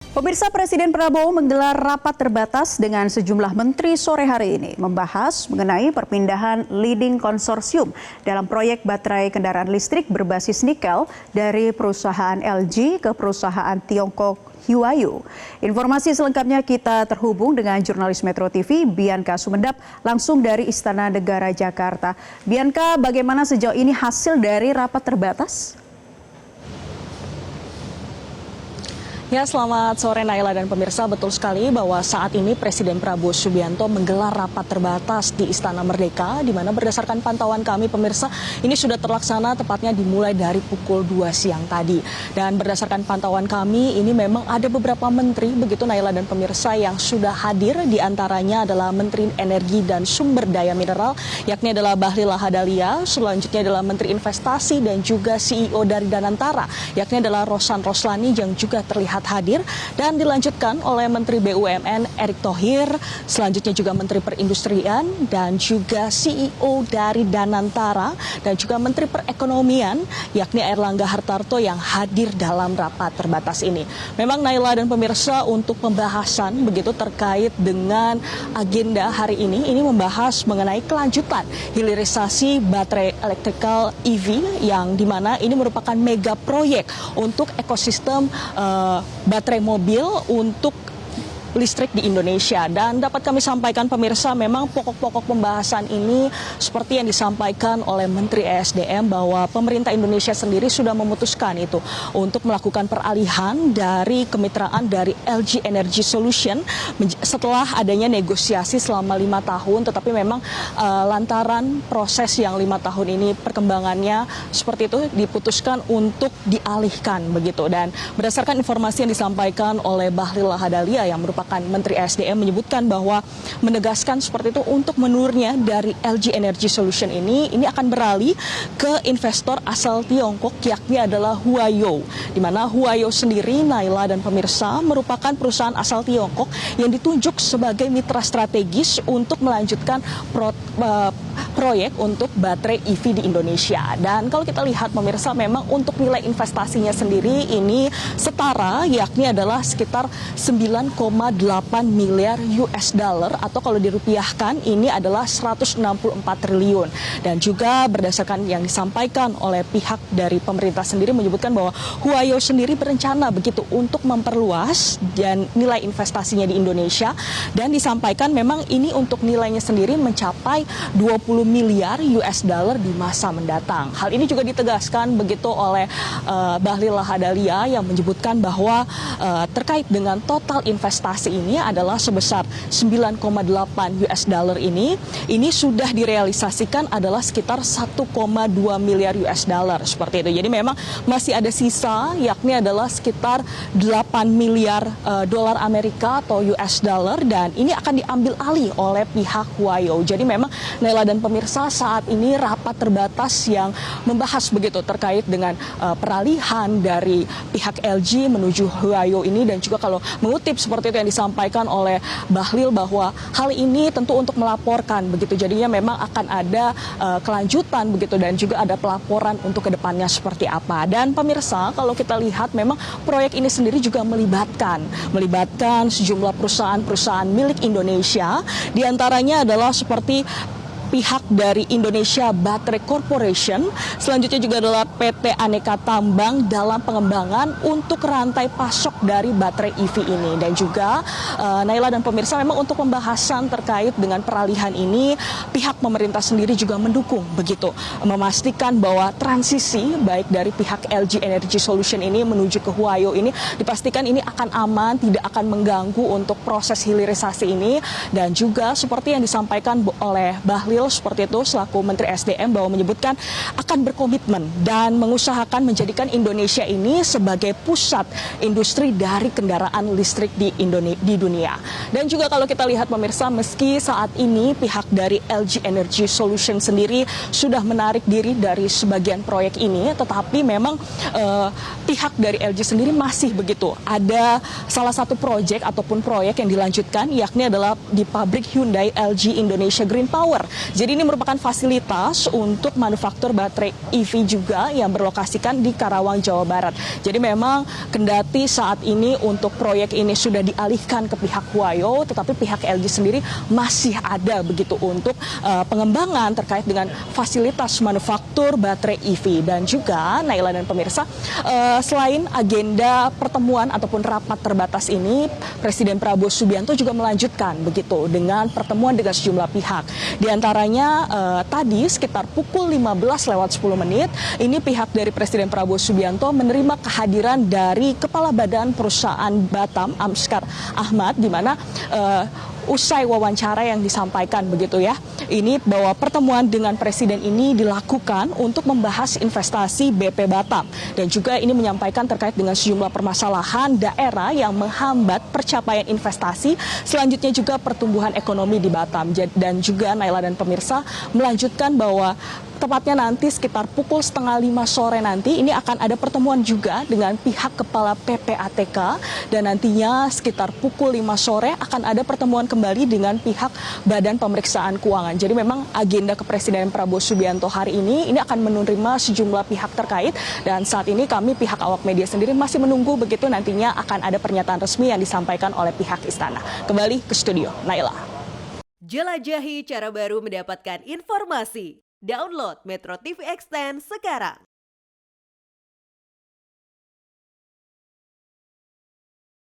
Pemirsa, Presiden Prabowo menggelar rapat terbatas dengan sejumlah menteri sore hari ini membahas mengenai perpindahan leading konsorsium dalam proyek baterai kendaraan listrik berbasis nikel dari perusahaan LG ke perusahaan Tiongkok Huayu. Informasi selengkapnya kita terhubung dengan jurnalis Metro TV Bianca Sumendap langsung dari Istana Negara Jakarta. Bianca, bagaimana sejauh ini hasil dari rapat terbatas? Ya, selamat sore Naila dan pemirsa. Betul sekali bahwa saat ini Presiden Prabowo Subianto menggelar rapat terbatas di Istana Merdeka, di mana berdasarkan pantauan kami pemirsa, ini sudah terlaksana tepatnya dimulai dari pukul 2 siang tadi. Dan berdasarkan pantauan kami, ini memang ada beberapa menteri, begitu Naila dan pemirsa, yang sudah hadir. Di antaranya adalah Menteri Energi dan Sumber Daya Mineral, yakni adalah Bahlil Lahadalia, selanjutnya adalah Menteri Investasi dan juga CEO dari Danantara, yakni adalah Rosan Roslani yang juga terlihat hadir, dan dilanjutkan oleh Menteri BUMN Erick Thohir, selanjutnya juga Menteri Perindustrian dan juga CEO dari Danantara dan juga Menteri Perekonomian yakni Airlangga Hartarto yang hadir dalam rapat terbatas ini. Memang Naila dan pemirsa, untuk pembahasan begitu terkait dengan agenda hari ini membahas mengenai kelanjutan hilirisasi baterai elektrikal EV yang dimana ini merupakan mega proyek untuk ekosistem baterai mobil untuk listrik di Indonesia. Dan dapat kami sampaikan pemirsa, memang pokok-pokok pembahasan ini seperti yang disampaikan oleh Menteri ESDM bahwa pemerintah Indonesia sendiri sudah memutuskan itu untuk melakukan peralihan dari kemitraan dari LG Energy Solution setelah adanya negosiasi selama 5 tahun, tetapi memang lantaran proses yang 5 tahun ini perkembangannya seperti itu diputuskan untuk dialihkan begitu. Dan berdasarkan informasi yang disampaikan oleh Bahlil Lahadalia yang merupakan Menteri SDM menyebutkan bahwa menegaskan seperti itu untuk menurunnya dari LG Energy Solution ini akan beralih ke investor asal Tiongkok yakni adalah Huayu, di mana Huayu sendiri Naila dan pemirsa merupakan perusahaan asal Tiongkok yang ditunjuk sebagai mitra strategis untuk melanjutkan proyek untuk baterai EV di Indonesia. Dan kalau kita lihat pemirsa, memang untuk nilai investasinya sendiri ini setara yakni adalah sekitar 9,8 miliar US dollar atau kalau dirupiahkan ini adalah 164 triliun. Dan juga berdasarkan yang disampaikan oleh pihak dari pemerintah sendiri menyebutkan bahwa Huayu sendiri berencana begitu untuk memperluas dan nilai investasinya di Indonesia, dan disampaikan memang ini untuk nilainya sendiri mencapai 20 miliar US dollar di masa mendatang. Hal ini juga ditegaskan begitu oleh Bahlil Lahadalia yang menyebutkan bahwa terkait dengan total investasi ini adalah sebesar 9,8 US dollar ini sudah direalisasikan adalah sekitar 1,2 miliar US dollar seperti itu. Jadi memang masih ada sisa yakni adalah sekitar 8 miliar dolar Amerika atau US dollar, dan ini akan diambil alih oleh pihak Huayu. Jadi memang Naila dan pemirsa, saat ini rapat terbatas yang membahas begitu terkait dengan peralihan dari pihak LG menuju Huayu ini, dan juga kalau mengutip seperti itu yang disampaikan oleh Bahlil bahwa hal ini tentu untuk melaporkan begitu, jadinya memang akan ada kelanjutan begitu dan juga ada pelaporan untuk kedepannya seperti apa. Dan pemirsa, kalau kita lihat memang proyek ini sendiri juga melibatkan sejumlah perusahaan-perusahaan milik Indonesia, diantaranya adalah seperti pihak dari Indonesia Battery Corporation, selanjutnya juga adalah PT Aneka Tambang dalam pengembangan untuk rantai pasok dari baterai EV ini. Dan juga Naila dan pemirsa, memang untuk pembahasan terkait dengan peralihan ini pihak pemerintah sendiri juga mendukung begitu, memastikan bahwa transisi baik dari pihak LG Energy Solution ini menuju ke Huayu ini dipastikan ini akan aman, tidak akan mengganggu untuk proses hilirisasi ini. Dan juga seperti yang disampaikan oleh Bahlil seperti itu selaku Menteri SDM bahwa menyebutkan akan berkomitmen dan mengusahakan menjadikan Indonesia ini sebagai pusat industri dari kendaraan listrik di dunia. Dan juga kalau kita lihat pemirsa, meski saat ini pihak dari LG Energy Solution sendiri sudah menarik diri dari sebagian proyek ini, tetapi memang pihak dari LG sendiri masih begitu ada salah satu proyek ataupun proyek yang dilanjutkan yakni adalah di pabrik Hyundai LG Indonesia Green Power Jadi ini merupakan fasilitas untuk manufaktur baterai EV juga yang berlokasikan di Karawang, Jawa Barat. Jadi memang kendati saat ini untuk proyek ini sudah dialihkan ke pihak Huayo, tetapi pihak LG sendiri masih ada begitu untuk pengembangan terkait dengan fasilitas manufaktur baterai EV. Dan juga Naila dan pemirsa, selain agenda pertemuan ataupun rapat terbatas ini, Presiden Prabowo Subianto juga melanjutkan begitu dengan pertemuan dengan sejumlah pihak. Di antaranya tadi sekitar pukul 15:10 ini pihak dari Presiden Prabowo Subianto menerima kehadiran dari Kepala Badan Perusahaan Batam Amskar Ahmad, di mana usai wawancara yang disampaikan begitu ya, ini bahwa pertemuan dengan presiden ini dilakukan untuk membahas investasi BP Batam dan juga ini menyampaikan terkait dengan sejumlah permasalahan daerah yang menghambat percapaian investasi, selanjutnya juga pertumbuhan ekonomi di Batam. Dan juga Naila dan pemirsa melanjutkan bahwa tepatnya nanti sekitar pukul 4:30 sore nanti ini akan ada pertemuan juga dengan pihak Kepala PPATK, dan nantinya sekitar pukul 5 sore akan ada pertemuan kembali dengan pihak Badan Pemeriksaan Keuangan. Jadi memang agenda kepresiden Prabowo Subianto hari ini akan menerima sejumlah pihak terkait, dan saat ini kami pihak awak media sendiri masih menunggu begitu nantinya akan ada pernyataan resmi yang disampaikan oleh pihak istana. Kembali ke studio, Naila. Jelajahi cara baru mendapatkan informasi. Download Metro TV Extend sekarang.